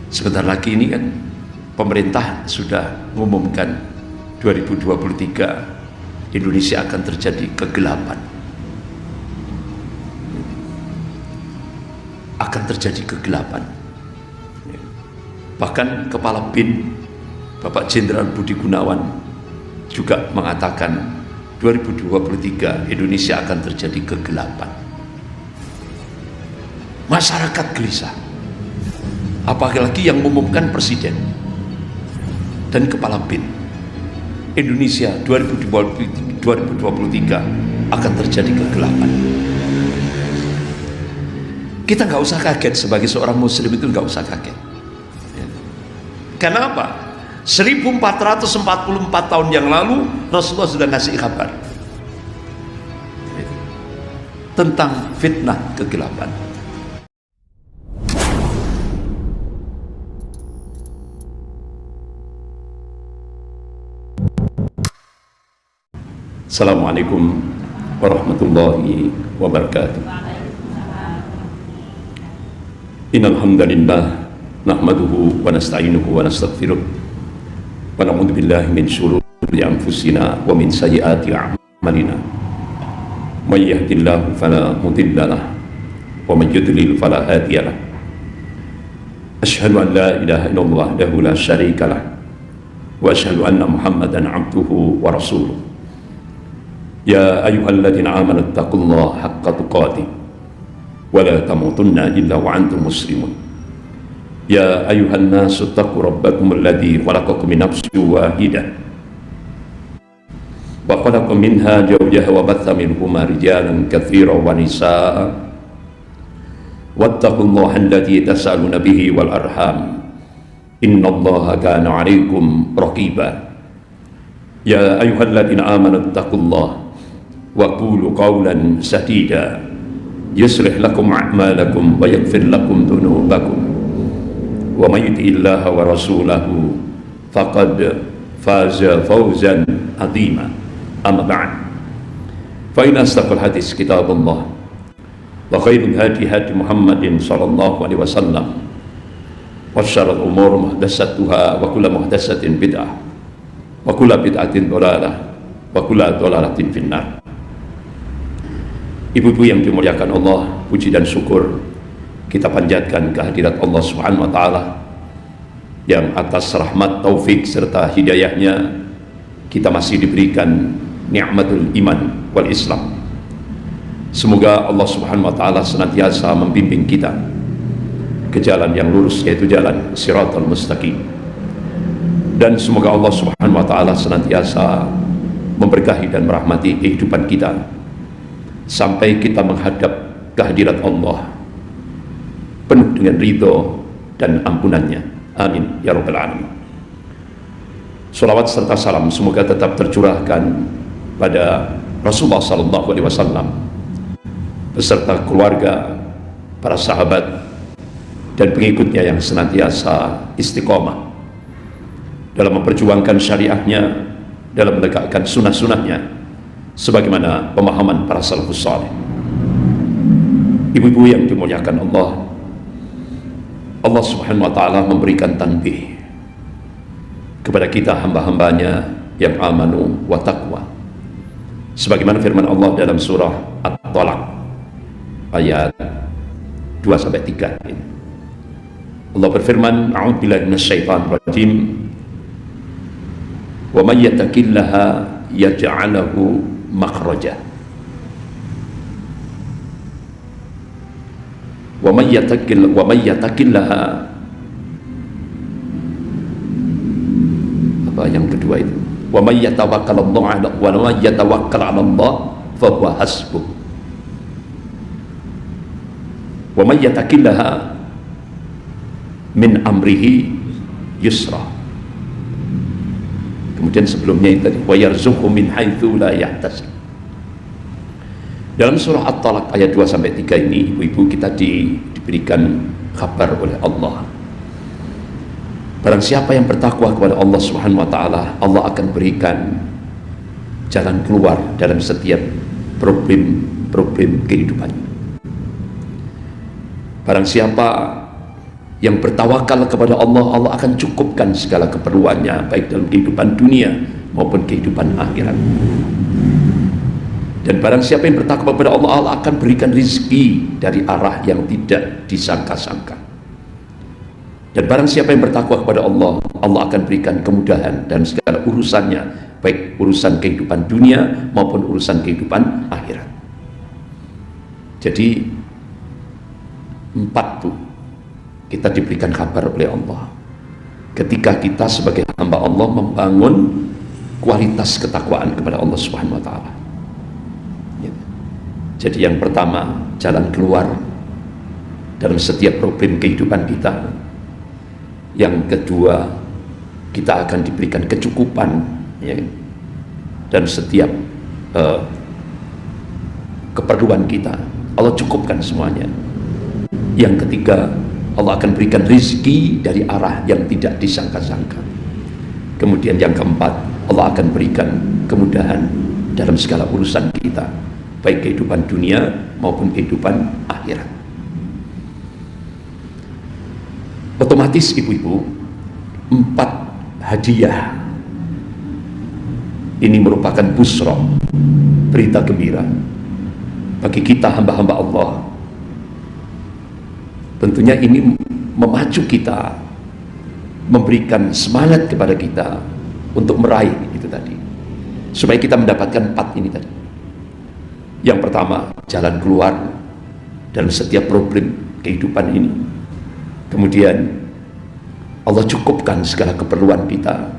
Sebentar lagi ini kan pemerintah sudah mengumumkan 2023 Indonesia akan terjadi kegelapan. Akan terjadi kegelapan. Bahkan Kepala BIN Bapak Jenderal Budi Gunawan juga mengatakan 2023 Indonesia akan terjadi kegelapan. Masyarakat gelisah. Apalagi yang mengumumkan Presiden dan Kepala BIN. Indonesia 2023 akan terjadi kegelapan. Kita nggak usah kaget, sebagai seorang Muslim itu nggak usah kaget. Karena apa? 1444 tahun yang lalu Rasulullah sudah ngasih kabar tentang fitnah kegelapan. Assalamualaikum warahmatullahi wabarakatuh. Innal hamdalillah nahmaduhu wa nasta'inuhu wa nastaghfiruh wa na'udzu billahi min shururi anfusina wa min sayyiati a'malina. May yahdihillahu fala mudilla lahu wa may yudlil fala hadiya lahu. Asyhadu an la ilaha illallah wahdahu la syarika lahu wa asyhadu anna Muhammadan 'abduhu wa rasuluh. Ya ayyuhalladzina amanu taqullaha haqqa tuqatih wa la tamutunna illa wa antum muslimun. Ya ayyuhan nasu taqu rabbakum alladzi khalaqakum min nafsin wahidah wa khalaqa minha zawjaha wa batha minhuma rijalan katsiran wa nisaa'a wattaqullaha alladzi tasaaluna bihi wal arham innallaha kana 'alaikum raqiba. Ya ayyuhalladzina amanu taqullaha wa qulu qawlan sadida yuslih lakum a'malakum wa yaghfir lakum dhunubakum wa may yuti'illaha wa rasulahu faqad faza fawzan 'azima. Amma ba'd, fa inna asdaqal hadits kitabullah wa khairul hadi hadi Muhammadin sallallahu alaihi wasallam wa syarrul umur muhdatsatuha wa kullu muhdatsatin bid'ah wa kullu bid'atin dhalalah wa kullu dhalalatin finnar. Ibu-ibu yang dimuliakan Allah, puji dan syukur kita panjatkan kehadirat Allah Subhanahu wa taala yang atas rahmat, taufik serta hidayahnya kita masih diberikan nikmatul iman wal Islam. Semoga Allah Subhanahu wa taala senantiasa membimbing kita ke jalan yang lurus, yaitu jalan Shiratal Mustaqim. Dan semoga Allah Subhanahu wa taala senantiasa memberkahi dan merahmati kehidupan kita sampai kita menghadap kehadirat Allah penuh dengan ridho dan ampunannya. Amin ya rabbal alamin. Salawat serta salam semoga tetap tercurahkan pada Rasulullah sallallahu alaihi wasallam beserta keluarga, para sahabat dan pengikutnya yang senantiasa istiqomah dalam memperjuangkan syariahnya, dalam menegakkan sunnah-sunnahnya sebagaimana pemahaman para salafus saleh. Ibu-ibu yang dimuliakan Allah, Allah Subhanahu wa taala memberikan tanbih kepada kita hamba-hambanya yang amanu wa taqwa. Sebagaimana firman Allah dalam surah At-Talaq ayat 2-3 ini. Allah berfirman, a'udzubillahi minasyaitonir rajim. Wa may yattaqillaha yaj'alahu makhraja wa may yattaqillaha, apa yang kedua itu, wa may yatawakkal 'ala Allah fa huwa hasbuh wa may yattaqillaha min amrihi yusra. Kemudian sebelumnya itu tadi, wa yarzuqhu min haitsu la yahtasib. Dalam surah At-Talaq ayat 2-3 ini, ibu-ibu kita diberikan kabar oleh Allah. Barang siapa yang bertakwa kepada Allah Subhanahu wa taala, Allah akan berikan jalan keluar dalam setiap problem kehidupannya. Barang siapa yang bertawakal kepada Allah, Allah akan cukupkan segala keperluannya, baik dalam kehidupan dunia maupun kehidupan akhirat. Dan barang siapa yang bertakwa kepada Allah, Allah akan berikan rizki dari arah yang tidak disangka-sangka. Dan barang siapa yang bertakwa kepada Allah, Allah akan berikan kemudahan dan segala urusannya, baik urusan kehidupan dunia maupun urusan kehidupan akhirat. Jadi 4 tuh kita diberikan kabar oleh Allah ketika kita sebagai hamba Allah membangun kualitas ketakwaan kepada Allah Subhanahu wa taala. Jadi yang pertama, jalan keluar dalam setiap problem kehidupan kita. Yang kedua, kita akan diberikan kecukupan, ya, dan setiap keperluan kita Allah cukupkan semuanya. Yang ketiga, Allah akan berikan rezeki dari arah yang tidak disangka-sangka. Kemudian yang keempat, Allah akan berikan kemudahan dalam segala urusan kita, baik kehidupan dunia maupun kehidupan akhirat. Otomatis ibu-ibu, 4 hadiah ini merupakan busra, berita gembira bagi kita hamba-hamba Allah. Tentunya ini memacu kita, memberikan semangat kepada kita untuk meraih itu tadi, supaya kita mendapatkan 4 ini tadi. Yang pertama, jalan keluar dalam setiap problem kehidupan ini. Kemudian Allah cukupkan segala keperluan kita.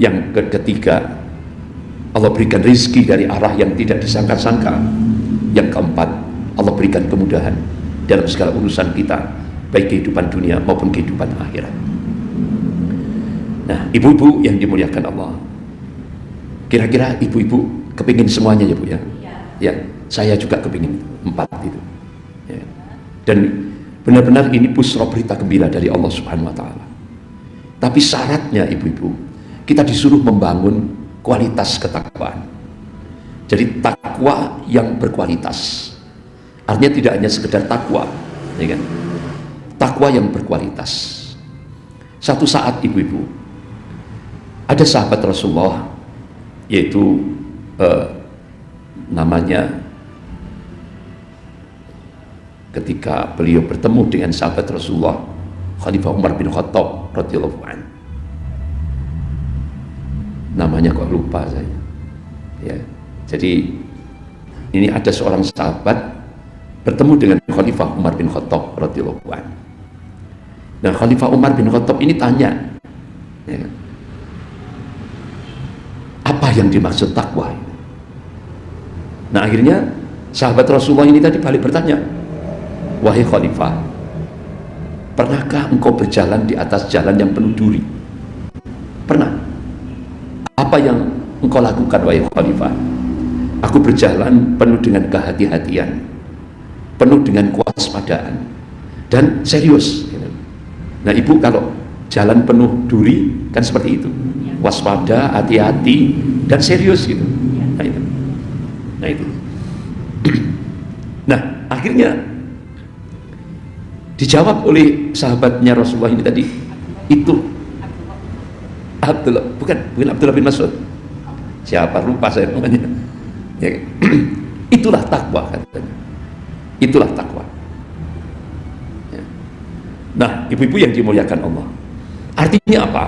Yang ketiga, Allah berikan rezeki dari arah yang tidak disangka-sangka. Yang keempat, Allah berikan kemudahan dalam segala urusan kita, baik kehidupan dunia maupun kehidupan akhirat. Nah, ibu-ibu yang dimuliakan Allah, kira-kira ibu-ibu kepingin semuanya ya Bu ya? Ya, saya juga kepingin 4 itu. Ya. Dan benar-benar ini busra, berita gembira dari Allah Subhanahu wa taala. Tapi syaratnya ibu-ibu, kita disuruh membangun kualitas ketakwaan. Jadi takwa yang berkualitas. Artinya tidak hanya sekedar takwa, ya kan? Takwa yang berkualitas. Satu saat ibu-ibu, ada sahabat Rasulullah, yaitu namanya, ketika beliau bertemu dengan sahabat Rasulullah Khalifah Umar bin Khattab radhiyallahu anhu, namanya kok lupa saya ya. Jadi ini ada seorang sahabat bertemu dengan Khalifah Umar bin Khattab radhiyallahu anhu. Dan Khalifah Umar bin Khattab ini tanya, ya, apa yang dimaksud takwa? Nah akhirnya sahabat Rasulullah ini tadi balik bertanya, wahai Khalifah, pernahkah engkau berjalan di atas jalan yang penuh duri? Pernah. Apa yang engkau lakukan wahai Khalifah? Aku berjalan penuh dengan kehati-hatian, penuh dengan kewaspadaan dan serius. Nah ibu, kalau jalan penuh duri kan seperti itu, waspada, hati-hati dan serius gitu. Nah itu, nah itu. Nah akhirnya dijawab oleh sahabatnya Rasulullah ini tadi, itu Abdullah, bukan Abdullah bin Mas'ud, siapa lupa saya namanya ya. Itulah takwa katanya, itulah takwa ya. Nah ibu-ibu yang dimuliakan Allah, artinya apa?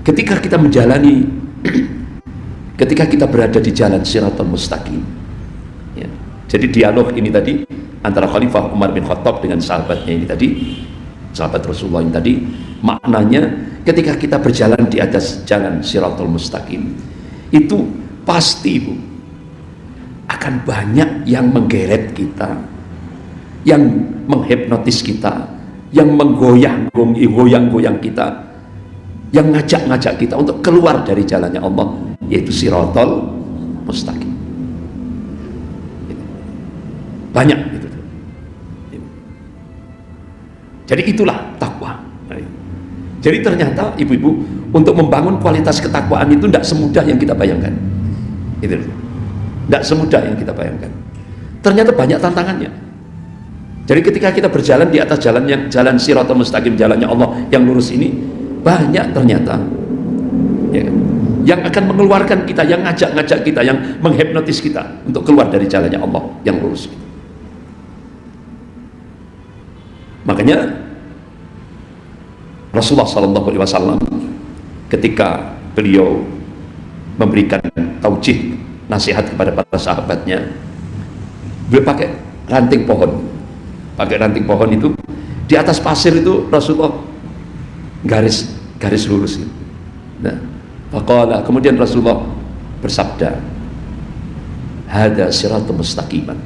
Ketika kita menjalani ketika kita berada di jalan Shiratal Mustaqim ya. Jadi dialog ini tadi antara Khalifah Umar bin Khattab dengan sahabatnya ini tadi, sahabat Rasulullah ini tadi, maknanya ketika kita berjalan di atas jalan Shiratal Mustaqim itu pasti ibu akan banyak yang menggeret kita, yang menghipnotis kita, yang menggoyang-goyang kita, yang ngajak-ngajak kita untuk keluar dari jalannya Allah, yaitu Shiratal Mustaqim. Banyak gitu. Jadi itulah takwa. Jadi ternyata ibu-ibu, untuk membangun kualitas ketakwaan itu tidak semudah yang kita bayangkan. Itu tidak semudah yang kita bayangkan. Ternyata banyak tantangannya. Jadi ketika kita berjalan di atas jalan Shiratal Mustaqim, jalannya Allah yang lurus ini, banyak ternyata ya, yang akan mengeluarkan kita, yang ngajak kita, yang menghipnotis kita untuk keluar dari jalannya Allah yang lurus. Makanya Rasulullah SAW ketika beliau memberikan taujih, nasihat kepada para sahabatnya, beliau pakai ranting pohon itu di atas pasir itu Rasulullah garis lurus itu. Nah, faqala, kemudian Rasulullah bersabda, hada siratul mustaqiman,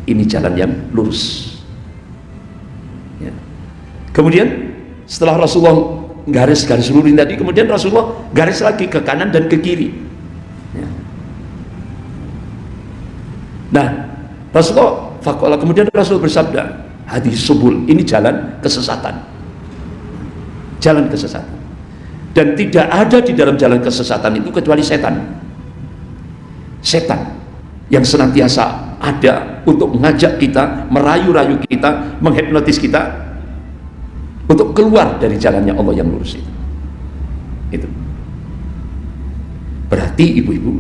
ini jalan yang lurus ya. Kemudian setelah Rasulullah garis lurus tadi, kemudian Rasulullah garis lagi ke kanan dan ke kiri ya. Nah, Rasulullah faqala, kemudian Rasul bersabda, hadis subul, ini jalan kesesatan, dan tidak ada di dalam jalan kesesatan itu kecuali setan yang senantiasa ada untuk mengajak kita, merayu-rayu kita, menghipnotis kita untuk keluar dari jalannya Allah yang lurus itu. Berarti ibu-ibu,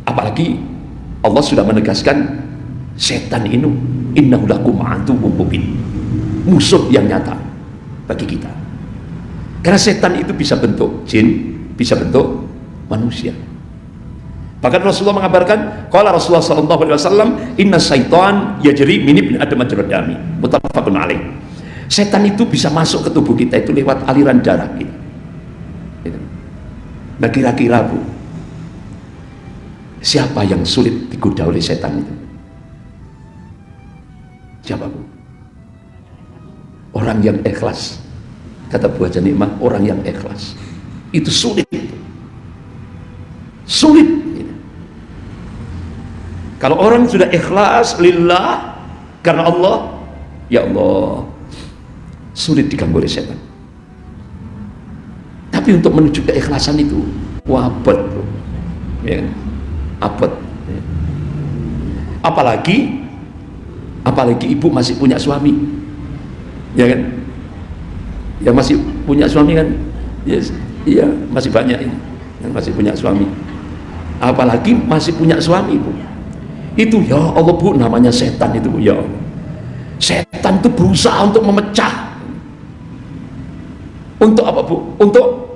apalagi Allah sudah menegaskan setan ini innahu lakum aduwwum mubin, musuh yang nyata bagi kita. Karena setan itu bisa bentuk jin, bisa bentuk manusia. Bahkan Rasulullah mengabarkan, qala Rasulullah sallallahu alaihi wasallam, inna syaitan yajri min ibni adam majrad dami, muttafaqun alaih. Setan itu bisa masuk ke tubuh kita itu lewat aliran darah kita. Nah, kira-kira Bu, siapa yang sulit digoda oleh setan itu? Siapa Bu? Orang yang ikhlas. Kata Bu Haja Nikmah, orang yang ikhlas itu sulit. Kalau orang sudah ikhlas lillah karena Allah, ya Allah, sulit diganggu oleh setan. Tapi untuk menuju keikhlasan itu abot, ya, abot. Apalagi ibu masih punya suami, ya kan? Yang masih punya suami kan, yes, iya masih banyak ini yang masih punya suami. Apalagi masih punya suami Bu, itu ya Allah Bu, namanya setan itu Bu, ya Allah. Setan itu berusaha untuk memecah. Untuk apa Bu? Untuk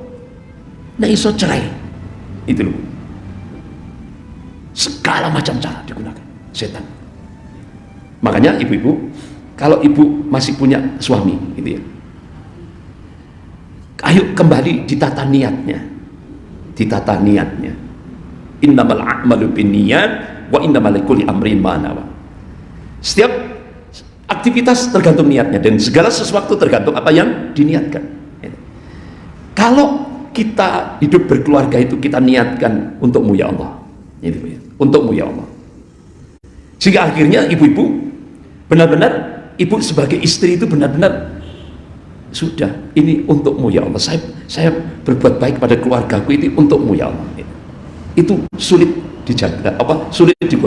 iso cerai itu loh. Segala macam cara digunakan setan. Makanya ibu-ibu, kalau ibu masih punya suami gitu ya, ayo kembali ditata niatnya. Innamal a'malu binniyat wa innamal likulli amrin ma nawa. Setiap aktivitas tergantung niatnya, dan segala sesuatu tergantung apa yang diniatkan. Kalau kita hidup berkeluarga itu kita niatkan untukmu ya Allah, untukmu ya Allah, sehingga akhirnya ibu-ibu benar-benar, ibu sebagai istri itu benar-benar sudah, ini untukmu ya Allah, saya berbuat baik pada keluargaku, ini untukmu ya Allah. Itu sulit dijaga, sulit digoda